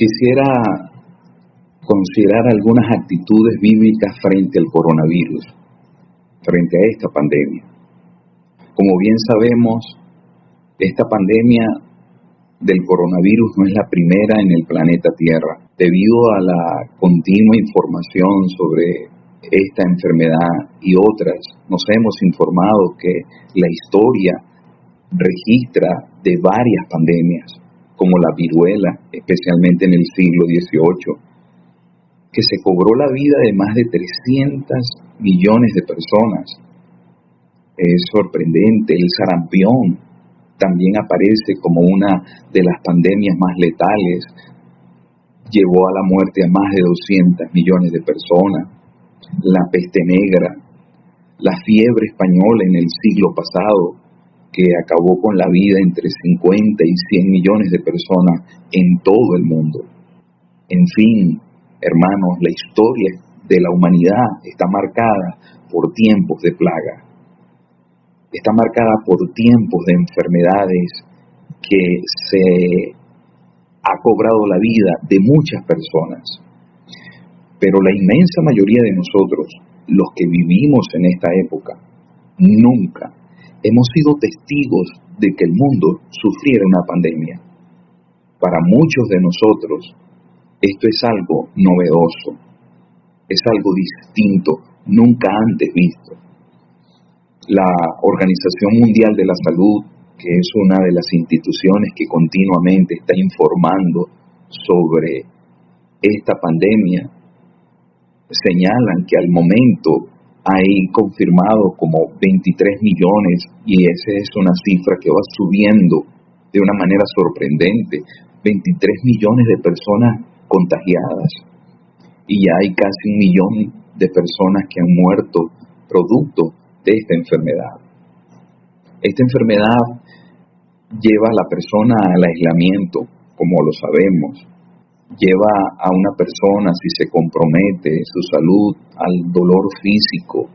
Quisiera considerar algunas actitudes bíblicas frente al coronavirus, frente a esta pandemia. Como bien sabemos, esta pandemia del coronavirus no es la primera en el planeta Tierra. Debido a la continua información sobre esta enfermedad y otras, nos hemos informado que la historia registra de varias pandemias, como la viruela, especialmente en el siglo XVIII, que se cobró la vida de más de 300 millones de personas. Es sorprendente. El sarampión también aparece como una de las pandemias más letales. Llevó a la muerte a más de 200 millones de personas. La peste negra, la fiebre española en el siglo pasado, que acabó con la vida entre 50 y 100 millones de personas en todo el mundo. En fin, hermanos, la historia de la humanidad está marcada por tiempos de plaga. Está marcada por tiempos de enfermedades que se ha cobrado la vida de muchas personas. Pero la inmensa mayoría de nosotros, los que vivimos en esta época, nunca hemos sido testigos de que el mundo sufriera una pandemia. Para muchos de nosotros, esto es algo novedoso, es algo distinto, nunca antes visto. La Organización Mundial de la Salud, que es una de las instituciones que continuamente está informando sobre esta pandemia, señalan que al momento hay confirmado como 23 millones, y esa es una cifra que va subiendo de una manera sorprendente, 23 millones de personas contagiadas, y ya hay casi 1 millón de personas que han muerto producto de esta enfermedad. Esta enfermedad lleva a la persona al aislamiento, como lo sabemos. Lleva a una persona, si se compromete su salud, al dolor físico.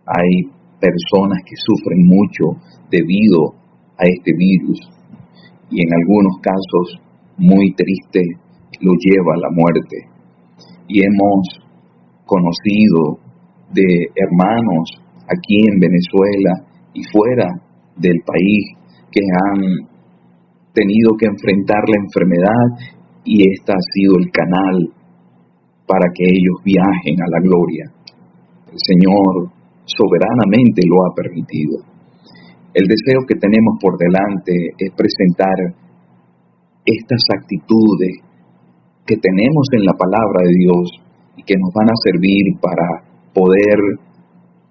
Hay personas que sufren mucho debido a este virus, y en algunos casos, muy triste, lo lleva a la muerte. Y hemos conocido de hermanos aquí en Venezuela y fuera del país que han tenido que enfrentar la enfermedad, y esta ha sido el canal para que ellos viajen a la gloria. El Señor soberanamente lo ha permitido. El deseo que tenemos por delante es presentar estas actitudes que tenemos en la palabra de Dios y que nos van a servir para poder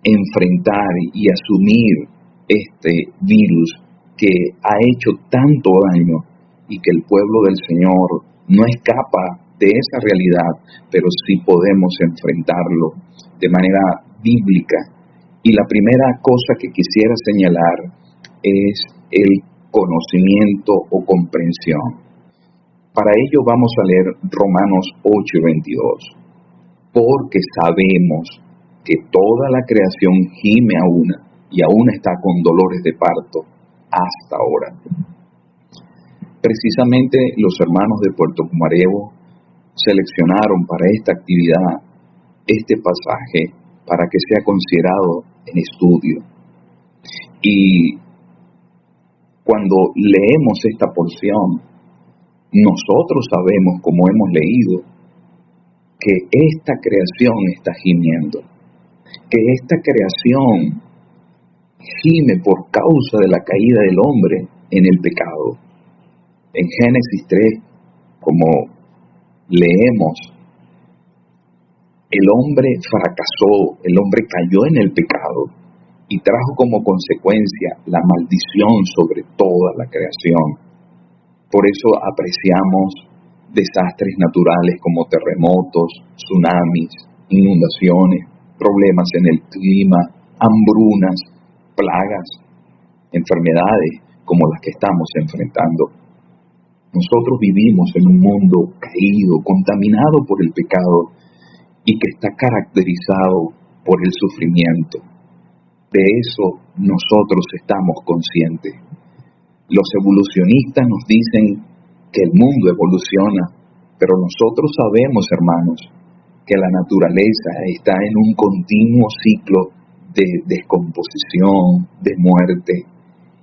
enfrentar y asumir este virus que ha hecho tanto daño, y que el pueblo del Señor no escapa de esa realidad, pero sí podemos enfrentarlo de manera bíblica. Y la primera cosa que quisiera señalar es el conocimiento o comprensión. Para ello vamos a leer Romanos 8 y 22. Porque sabemos que toda la creación gime aún, y aún está con dolores de parto hasta ahora. Precisamente los hermanos de Puerto Pumarevo seleccionaron para esta actividad este pasaje para que sea considerado en estudio. Y cuando leemos esta porción, nosotros sabemos, como hemos leído, que esta creación está gimiendo, que esta creación gime por causa de la caída del hombre en el pecado. En Génesis 3, como leemos, el hombre fracasó, el hombre cayó en el pecado y trajo como consecuencia la maldición sobre toda la creación. Por eso apreciamos desastres naturales como terremotos, tsunamis, inundaciones, problemas en el clima, hambrunas, plagas, enfermedades como las que estamos enfrentando. Nosotros vivimos en un mundo caído, contaminado por el pecado, y que está caracterizado por el sufrimiento. De eso nosotros estamos conscientes. Los evolucionistas nos dicen que el mundo evoluciona, pero nosotros sabemos, hermanos, que la naturaleza está en un continuo ciclo de descomposición, de muerte,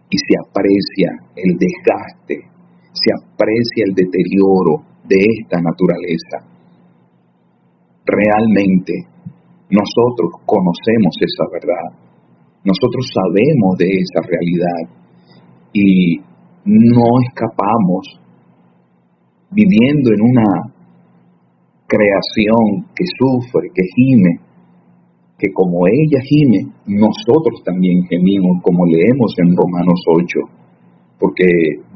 y se aprecia el desgaste, se aprecia el deterioro de esta naturaleza. Realmente nosotros conocemos esa verdad, nosotros sabemos de esa realidad y no escapamos viviendo en una creación que sufre, que gime, que como ella gime, nosotros también gemimos, como leemos en Romanos 8, porque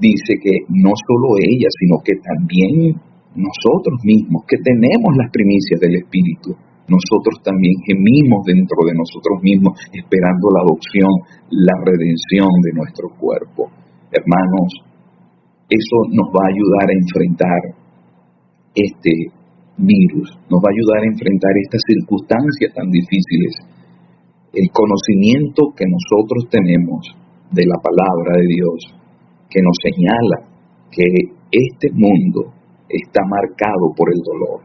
dice que no solo ella, sino que también nosotros mismos, que tenemos las primicias del Espíritu, nosotros también gemimos dentro de nosotros mismos, esperando la adopción, la redención de nuestro cuerpo. Hermanos, eso nos va a ayudar a enfrentar este virus, nos va a ayudar a enfrentar estas circunstancias tan difíciles. El conocimiento que nosotros tenemos de la palabra de Dios, que nos señala que este mundo está marcado por el dolor.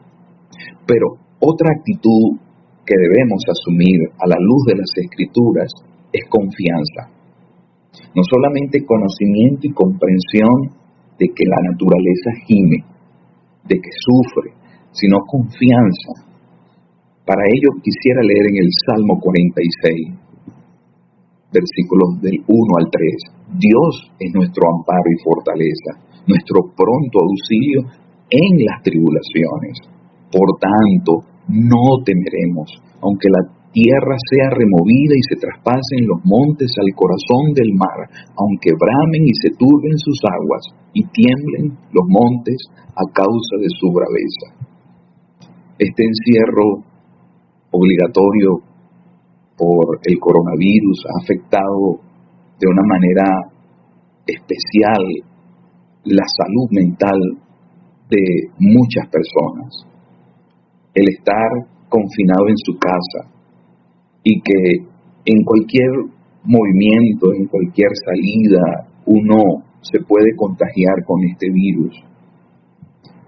Pero otra actitud que debemos asumir a la luz de las Escrituras es confianza. No solamente conocimiento y comprensión de que la naturaleza gime, de que sufre, sino confianza. Para ello quisiera leer en el Salmo 46, versículos del 1 al 3. Dios es nuestro amparo y fortaleza, nuestro pronto auxilio en las tribulaciones. Por tanto, no temeremos, aunque la tierra sea removida y se traspasen los montes al corazón del mar, aunque bramen y se turben sus aguas y tiemblen los montes a causa de su braveza. Este encierro obligatorio por el coronavirus ha afectado de una manera especial la salud mental de muchas personas. El estar confinado en su casa y que en cualquier movimiento, en cualquier salida, uno se puede contagiar con este virus.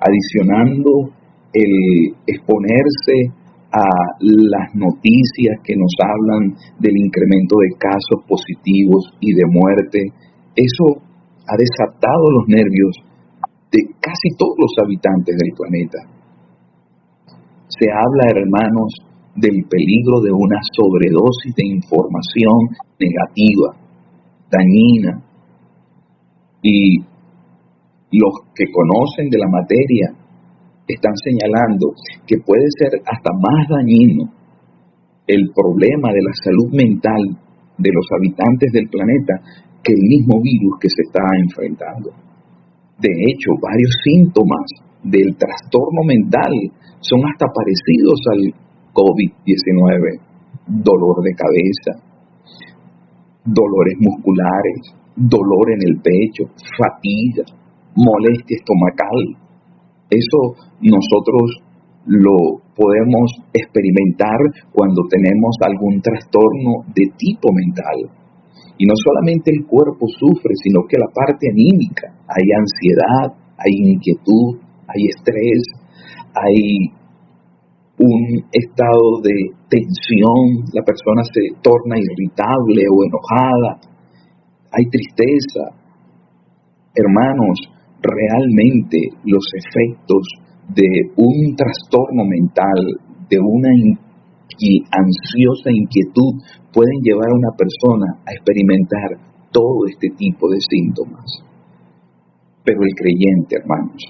Adicionando el exponerse a las noticias que nos hablan del incremento de casos positivos y de muerte, eso ha desatado los nervios de casi todos los habitantes del planeta. Se habla, hermanos, del peligro de una sobredosis de información negativa, dañina, y los que conocen de la materia están señalando que puede ser hasta más dañino el problema de la salud mental de los habitantes del planeta que el mismo virus que se está enfrentando. De hecho, varios síntomas del trastorno mental son hasta parecidos al COVID-19. Dolor de cabeza, dolores musculares, dolor en el pecho, fatiga, molestia estomacal. Eso nosotros lo podemos experimentar cuando tenemos algún trastorno de tipo mental. Y no solamente el cuerpo sufre, sino que la parte anímica. Hay ansiedad, hay inquietud, hay estrés, hay un estado de tensión, la persona se torna irritable o enojada, hay tristeza. Hermanos, realmente los efectos de un trastorno mental, de una ansiosa inquietud, pueden llevar a una persona a experimentar todo este tipo de síntomas. Pero el creyente, hermanos,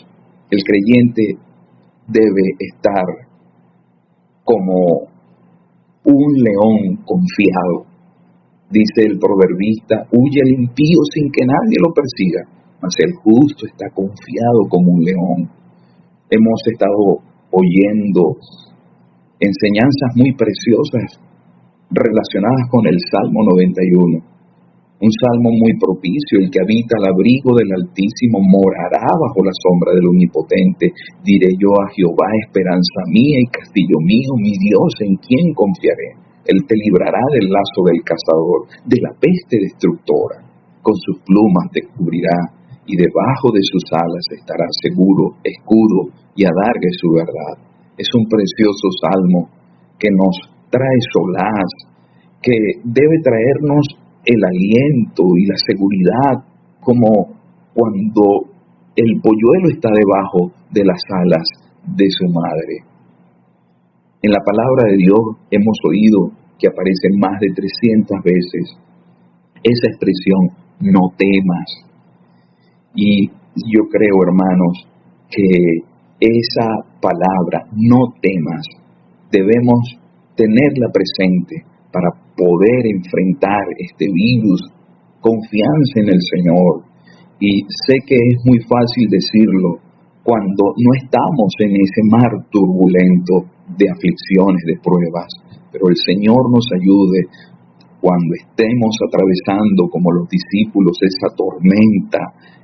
el creyente debe estar como un león confiado. Dice el proverbista: huye el impío sin que nadie lo persiga, mas el justo está confiado como un león. Hemos estado oyendo enseñanzas muy preciosas relacionadas con el Salmo 91. Un salmo muy propicio: el que habita al abrigo del Altísimo morará bajo la sombra del Omnipotente. Diré yo a Jehová, esperanza mía y castillo mío, mi Dios, en quien confiaré. Él te librará del lazo del cazador, de la peste destructora. Con sus plumas te cubrirá y debajo de sus alas estará seguro, escudo y adarga su verdad. Es un precioso salmo que nos trae solaz, que debe traernos el aliento y la seguridad, como cuando el polluelo está debajo de las alas de su madre. En la palabra de Dios hemos oído que aparece más de 300 veces esa expresión, no temas. Y yo creo, hermanos, que esa palabra, no temas, debemos tenerla presente para poder enfrentar este virus, confianza en el Señor. Y sé que es muy fácil decirlo cuando no estamos en ese mar turbulento de aflicciones, de pruebas, pero el Señor nos ayude cuando estemos atravesando, como los discípulos, esa tormenta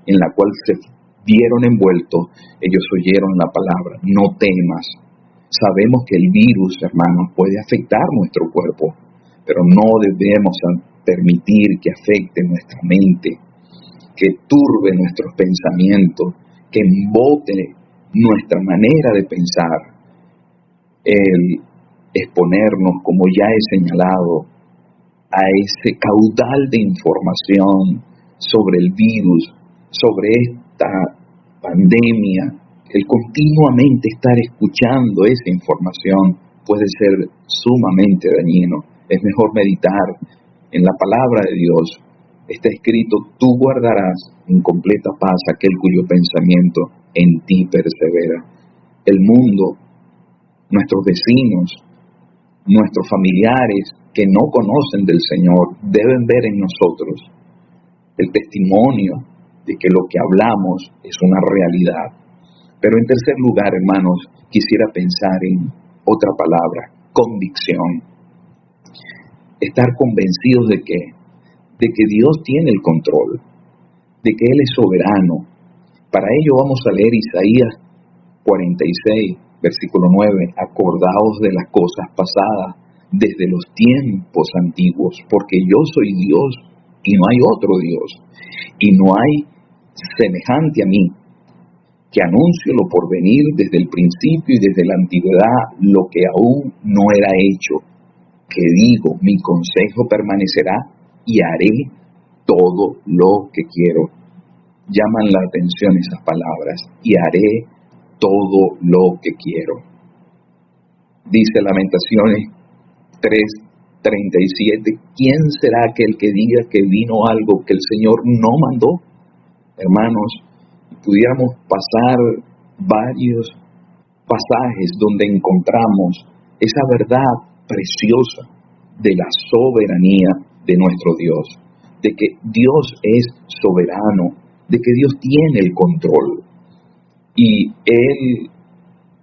en la cual se vieron envueltos. Ellos oyeron la palabra, no temas. Sabemos que el virus, hermanos, puede afectar nuestro cuerpo, pero no debemos permitir que afecte nuestra mente, que turbe nuestros pensamientos, que embote nuestra manera de pensar. El exponernos, como ya he señalado, a ese caudal de información sobre el virus, sobre esta pandemia, el continuamente estar escuchando esa información puede ser sumamente dañino. Es mejor meditar en la palabra de Dios. Está escrito, tú guardarás en completa paz aquel cuyo pensamiento en ti persevera. El mundo, nuestros vecinos, nuestros familiares que no conocen del Señor deben ver en nosotros el testimonio de que lo que hablamos es una realidad. Pero en tercer lugar, hermanos, quisiera pensar en otra palabra, convicción. Estar convencidos de que Dios tiene el control, de que Él es soberano. Para ello vamos a leer Isaías 46, versículo 9, acordaos de las cosas pasadas desde los tiempos antiguos, porque yo soy Dios y no hay otro Dios, y no hay semejante a mí, que anuncio lo por venir desde el principio y desde la antigüedad, lo que aún no era hecho, que digo, mi consejo permanecerá y haré todo lo que quiero. Llaman la atención esas palabras, y haré todo lo que quiero. Dice Lamentaciones 3:37, ¿quién será aquel que diga que vino algo que el Señor no mandó? Hermanos, pudiéramos pasar varios pasajes donde encontramos esa verdad preciosa de la soberanía de nuestro Dios, de que Dios es soberano, de que Dios tiene el control y Él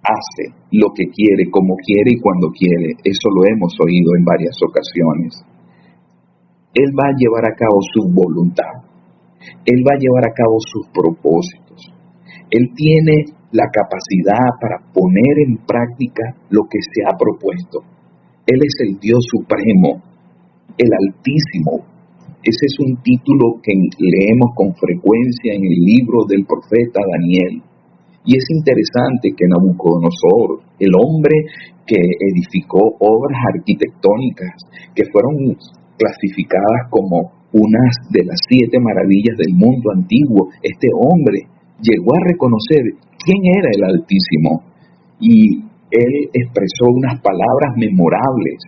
hace lo que quiere, como quiere y cuando quiere. Eso lo hemos oído en varias ocasiones. Él va a llevar a cabo su voluntad. Él va a llevar a cabo sus propósitos. Él tiene la capacidad para poner en práctica lo que se ha propuesto. Él es el Dios supremo, el Altísimo. Ese es un título que leemos con frecuencia en el libro del profeta Daniel. Y es interesante que Nabucodonosor, el hombre que edificó obras arquitectónicas que fueron clasificadas como unas de las 7 maravillas del mundo antiguo, este hombre llegó a reconocer quién era el Altísimo y él expresó unas palabras memorables.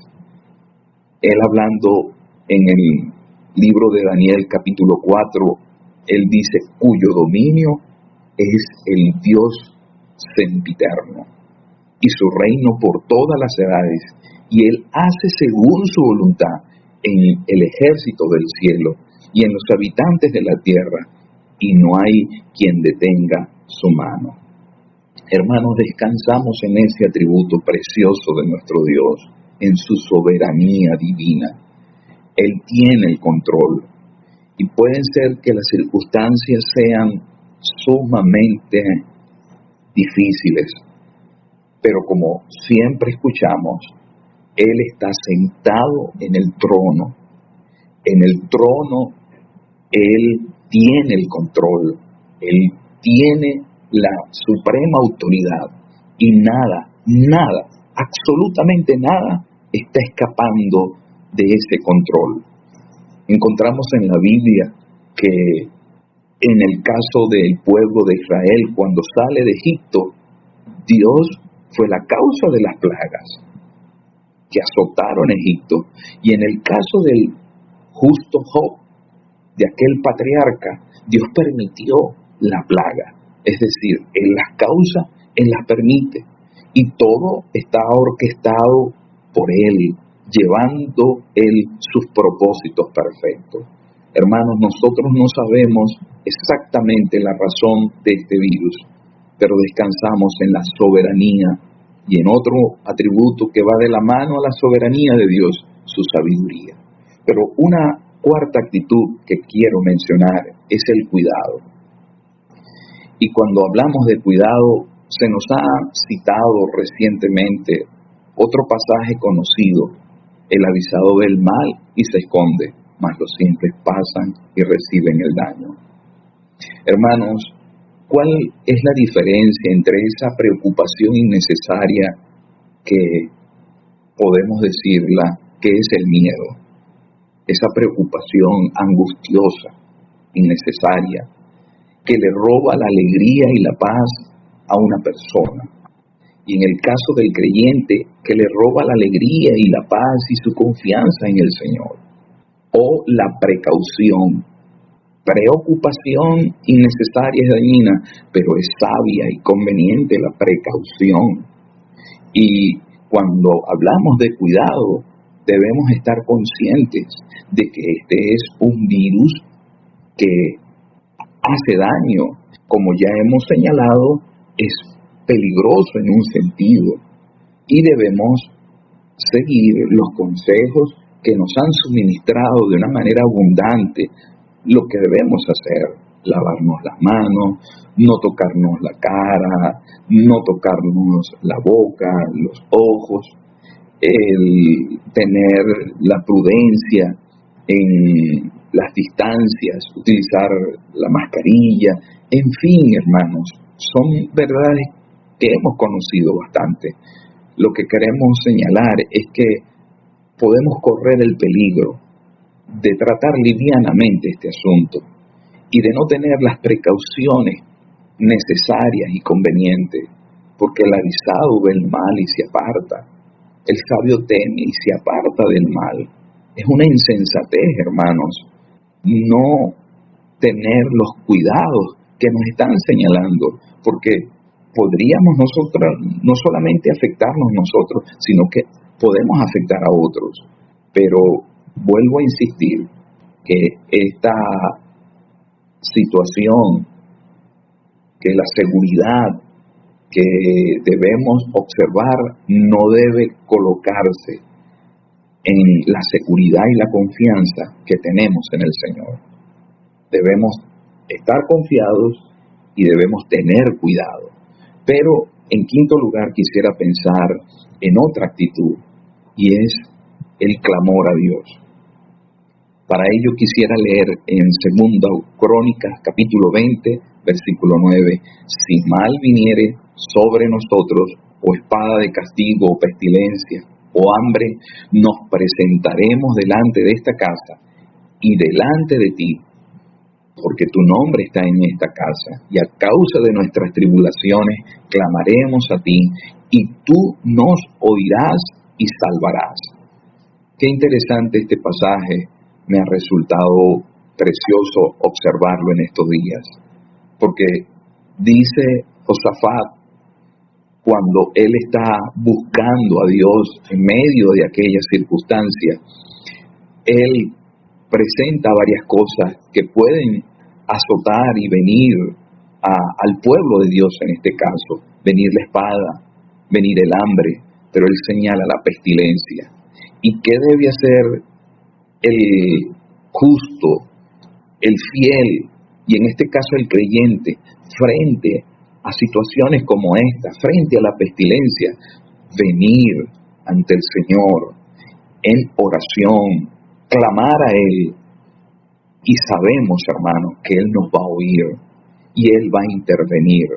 Él, hablando en el libro de Daniel capítulo 4, él dice, cuyo dominio es el Dios sempiterno y su reino por todas las edades, y él hace según su voluntad en el ejército del cielo y en los habitantes de la tierra, y no hay quien detenga su mano. Hermanos, descansamos en ese atributo precioso de nuestro Dios, en su soberanía divina. Él tiene el control, y pueden ser que las circunstancias sean sumamente difíciles, pero como siempre escuchamos, Él está sentado en el trono. En el trono Él tiene el control Él tiene la suprema autoridad y nada, absolutamente nada está escapando de ese control. Encontramos en la Biblia que en el caso del pueblo de Israel, cuando sale de Egipto, Dios fue la causa de las plagas que azotaron Egipto. Y en el caso del justo Job, de aquel patriarca, Dios permitió la plaga. Es decir, Él las causa, Él las permite. Y todo está orquestado por Él, llevando Él sus propósitos perfectos. Hermanos, nosotros no sabemos exactamente la razón de este virus, pero descansamos en la soberanía y en otro atributo que va de la mano a la soberanía de Dios, su sabiduría. Pero una cuarta actitud que quiero mencionar es el cuidado. Y cuando hablamos de cuidado, se nos ha citado recientemente otro pasaje conocido: el avisado ve el mal y se esconde, mas los simples pasan y reciben el daño. Hermanos, ¿cuál es la diferencia entre esa preocupación innecesaria que podemos decirla que es el miedo? Esa preocupación angustiosa, innecesaria, que le roba la alegría y la paz a una persona. Y en el caso del creyente, que le roba la alegría y la paz y su confianza en el Señor. O la precaución, preocupación innecesaria y dañina, pero es sabia y conveniente la precaución. Y cuando hablamos de cuidado, debemos estar conscientes de que este es un virus que hace daño. Como ya hemos señalado, es peligroso en un sentido y debemos seguir los consejos que nos han suministrado de una manera abundante. Lo que debemos hacer: lavarnos las manos, no tocarnos la cara, no tocarnos la boca, los ojos, el tener la prudencia en las distancias, utilizar la mascarilla, en fin, hermanos, son verdades que hemos conocido bastante. Lo que queremos señalar es que podemos correr el peligro de tratar livianamente este asunto y de no tener las precauciones necesarias y convenientes, porque el avisado ve el mal y se aparta. El sabio teme y se aparta del mal. Es una insensatez, hermanos, no tener los cuidados que nos están señalando, porque podríamos nosotros no solamente afectarnos nosotros, sino que podemos afectar a otros. Pero vuelvo a insistir que esta situación, que la seguridad que debemos observar no debe colocarse en la seguridad y la confianza que tenemos en el Señor. Debemos estar confiados y debemos tener cuidado. Pero en quinto lugar quisiera pensar en otra actitud, y es el clamor a Dios. Para ello quisiera leer en Segunda Crónicas, capítulo 20, versículo 9: si mal viniere sobre nosotros, o espada de castigo, o pestilencia, o hambre, nos presentaremos delante de esta casa y delante de ti, porque tu nombre está en esta casa, y a causa de nuestras tribulaciones clamaremos a ti, y tú nos oirás y salvarás. Qué interesante este pasaje. Me ha resultado precioso observarlo en estos días, porque dice Josafat, cuando él está buscando a Dios en medio de aquella circunstancia, él presenta varias cosas que pueden azotar y venir al pueblo de Dios en este caso: venir la espada, venir el hambre, pero él señala la pestilencia. ¿Y qué debe hacer el justo, el fiel, y en este caso el creyente, frente a situaciones como esta, frente a la pestilencia? Venir ante el Señor en oración, clamar a Él, y sabemos, hermanos, que Él nos va a oír y Él va a intervenir.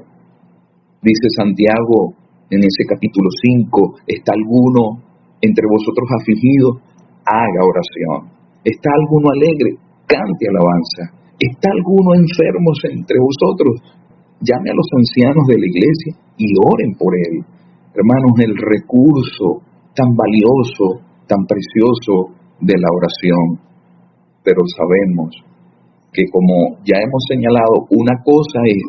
Dice Santiago en ese capítulo 5, ¿está alguno entre vosotros afligido? Haga oración. ¿Está alguno alegre? Cante alabanza. ¿Está alguno enfermo entre vosotros? Llame a los ancianos de la iglesia y oren por él. Hermanos, el recurso tan valioso, tan precioso de la oración. Pero sabemos que, como ya hemos señalado, una cosa es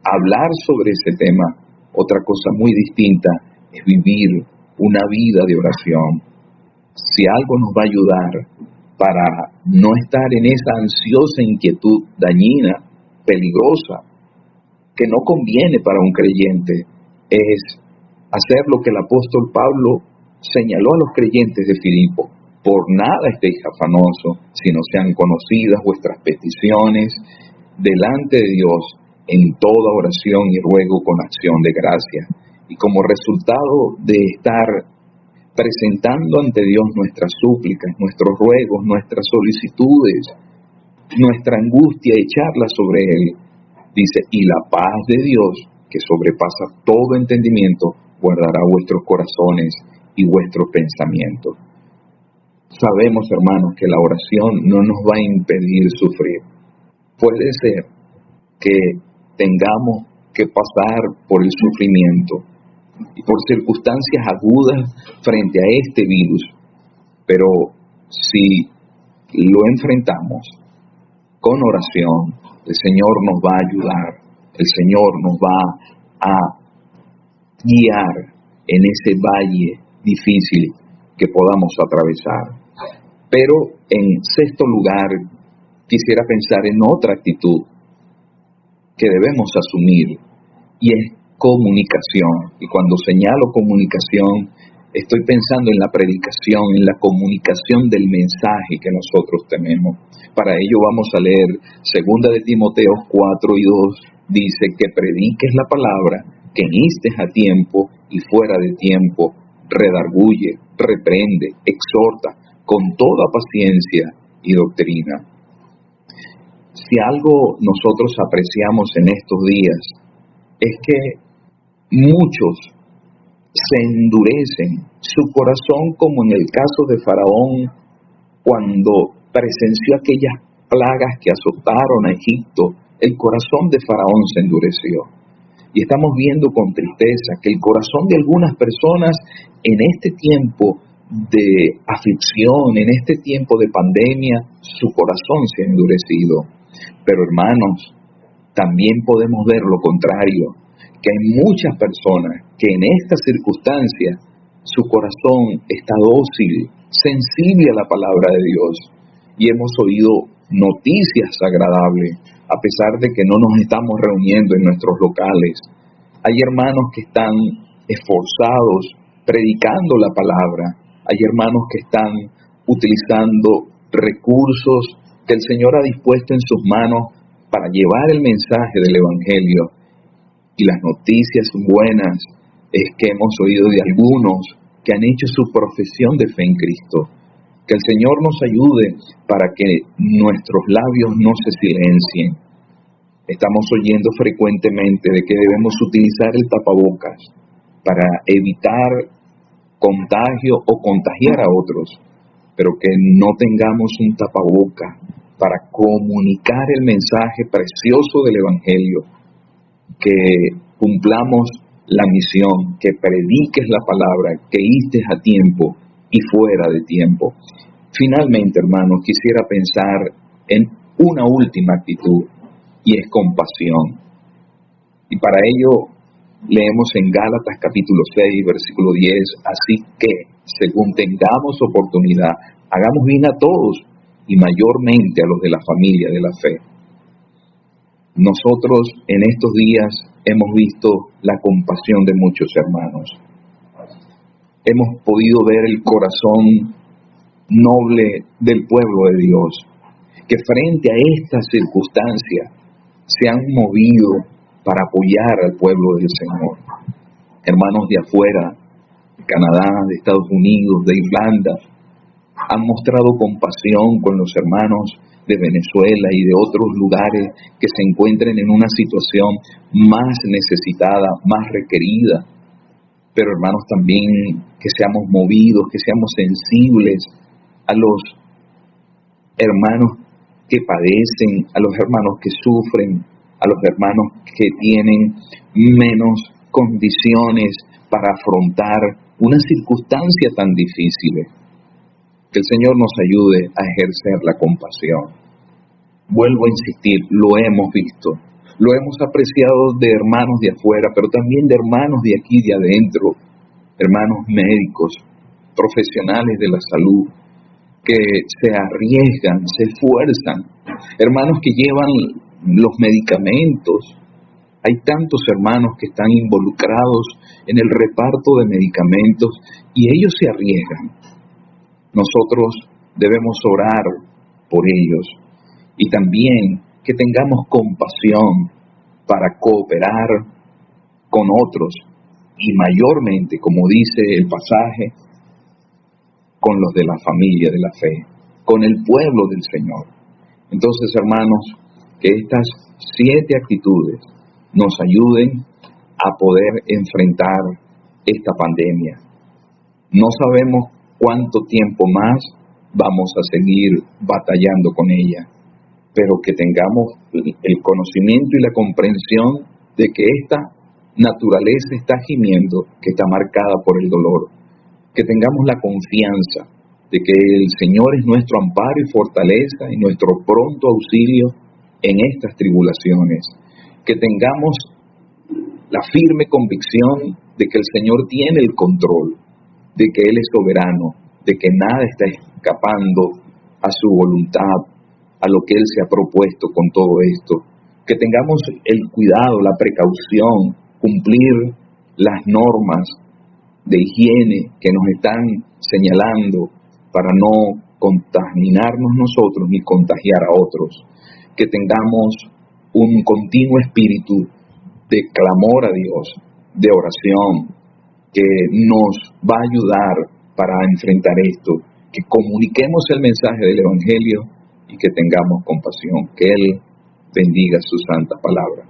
hablar sobre ese tema, otra cosa muy distinta es vivir una vida de oración. Si algo nos va a ayudar para no estar en esa ansiosa inquietud dañina, peligrosa, que no conviene para un creyente, es hacer lo que el apóstol Pablo señaló a los creyentes de Filipo: por nada estéis afanosos, sino sean conocidas vuestras peticiones delante de Dios en toda oración y ruego con acción de gracia. Y como resultado de estar presentando ante Dios nuestras súplicas, nuestros ruegos, nuestras solicitudes, nuestra angustia, echarla sobre Él, dice, y la paz de Dios, que sobrepasa todo entendimiento, guardará vuestros corazones y vuestros pensamientos. Sabemos, hermanos, que la oración no nos va a impedir sufrir. Puede ser que tengamos que pasar por el sufrimiento y por circunstancias agudas frente a este virus, pero si lo enfrentamos con oración, el Señor nos va a ayudar, el Señor nos va a guiar en ese valle difícil que podamos atravesar. Pero en sexto lugar, quisiera pensar en otra actitud que debemos asumir, y es comunicación. Y cuando señalo comunicación, estoy pensando en la predicación, en la comunicación del mensaje que nosotros tenemos. Para ello vamos a leer 2 de Timoteo 4 y 2, dice que prediques la palabra, que instes a tiempo y fuera de tiempo, redarguye, reprende, exhorta con toda paciencia y doctrina. Si algo nosotros apreciamos en estos días es que muchos se endurecen su corazón, como en el caso de Faraón cuando presenció aquellas plagas que azotaron a Egipto. El corazón de Faraón se endureció. Y estamos viendo con tristeza que el corazón de algunas personas en este tiempo de aflicción, en este tiempo de pandemia, su corazón se ha endurecido. Pero hermanos, también podemos ver lo contrario, que hay muchas personas que en esta circunstancia su corazón está dócil, sensible a la palabra de Dios. Y hemos oído noticias agradables, a pesar de que no nos estamos reuniendo en nuestros locales. Hay hermanos que están esforzados predicando la palabra. Hay hermanos que están utilizando recursos que el Señor ha dispuesto en sus manos para llevar el mensaje del Evangelio. Y las noticias buenas es que hemos oído de algunos que han hecho su profesión de fe en Cristo. Que el Señor nos ayude para que nuestros labios no se silencien. Estamos oyendo frecuentemente de que debemos utilizar el tapabocas para evitar contagio o contagiar a otros, pero que no tengamos un tapabocas para comunicar el mensaje precioso del Evangelio, que cumplamos la misión, que prediques la palabra, que instes a tiempo y fuera de tiempo. Finalmente, hermanos, quisiera pensar en una última actitud, y es compasión. Y para ello leemos en Gálatas capítulo 6, versículo 10, así que, según tengamos oportunidad, hagamos bien a todos, y mayormente a los de la familia de la fe. Nosotros en estos días hemos visto la compasión de muchos hermanos. Hemos podido ver el corazón noble del pueblo de Dios, que frente a esta circunstancia se han movido para apoyar al pueblo del Señor. Hermanos de afuera, de Canadá, de Estados Unidos, de Irlanda, han mostrado compasión con los hermanos de Venezuela y de otros lugares que se encuentren en una situación más necesitada, más requerida. Pero hermanos, también que seamos movidos, que seamos sensibles a los hermanos que padecen, a los hermanos que sufren, a los hermanos que tienen menos condiciones para afrontar una circunstancia tan difícil. Que el Señor nos ayude a ejercer la compasión. Vuelvo a insistir, lo hemos visto, lo hemos apreciado de hermanos de afuera, pero también de hermanos de aquí, de adentro, hermanos médicos, profesionales de la salud, que se arriesgan, se esfuerzan, hermanos que llevan los medicamentos. Hay tantos hermanos que están involucrados en el reparto de medicamentos y ellos se arriesgan. Nosotros debemos orar por ellos y también que tengamos compasión para cooperar con otros y mayormente, como dice el pasaje, con los de la familia de la fe, con el pueblo del Señor. Entonces, hermanos, que estas 7 actitudes nos ayuden a poder enfrentar esta pandemia. No sabemos cuánto tiempo más vamos a seguir batallando con ella, pero que tengamos el conocimiento y la comprensión de que esta naturaleza está gimiendo, que está marcada por el dolor, que tengamos la confianza de que el Señor es nuestro amparo y fortaleza y nuestro pronto auxilio en estas tribulaciones, que tengamos la firme convicción de que el Señor tiene el control, de que Él es soberano, de que nada está escapando a su voluntad, a lo que Él se ha propuesto con todo esto. Que tengamos el cuidado, la precaución, cumplir las normas de higiene que nos están señalando para no contaminarnos nosotros ni contagiar a otros. Que tengamos un continuo espíritu de clamor a Dios, de oración, que nos va a ayudar para enfrentar esto, que comuniquemos el mensaje del Evangelio y que tengamos compasión. Que Él bendiga su santa palabra.